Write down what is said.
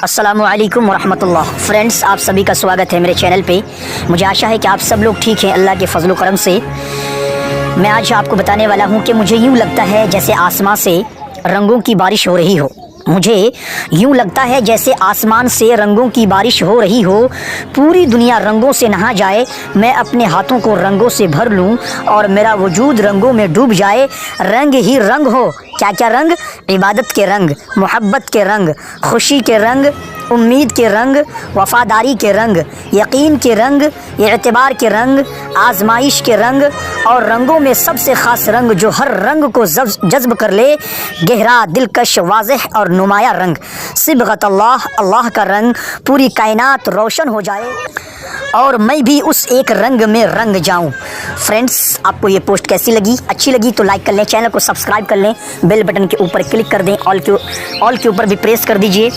अस्सलामुअलैकुम वरहमतुल्लाह। फ्रेंड्स, आप सभी का स्वागत है मेरे चैनल पे। मुझे आशा है कि आप सब लोग ठीक हैं अल्लाह के फजल करम से। मैं आज आपको बताने वाला हूँ कि मुझे यूँ लगता है जैसे आसमां से रंगों की बारिश हो रही हो। मुझे यूँ लगता है जैसे आसमान से रंगों की बारिश हो रही हो। पूरी दुनिया रंगों से नहा जाए, मैं अपने हाथों को रंगों से भर लूँ और मेरा वजूद रंगों में डूब जाए। रंग ही रंग हो, क्या क्या रंग? इबादत के रंग, मोहब्बत के रंग, खुशी के रंग, उम्मीद के रंग, वफ़ादारी के रंग, यकीन के रंग, एतबार के रंग, आजमाइश के रंग, और रंगों में सबसे ख़ास रंग जो हर रंग को जज्ब कर ले, गहरा, दिलकश, वाज़ेह और नुमाया रंग, सिबग़त अल्लाह, अल्लाह का रंग। पूरी कायनात रोशन हो जाए और मैं भी उस एक रंग में रंग जाऊं। फ्रेंड्स, आपको ये पोस्ट कैसी लगी? अच्छी लगी तो लाइक कर लें, चैनल को सब्सक्राइब कर लें, बेल बटन के ऊपर क्लिक कर दें, ऑल के ऊपर भी प्रेस कर दीजिए।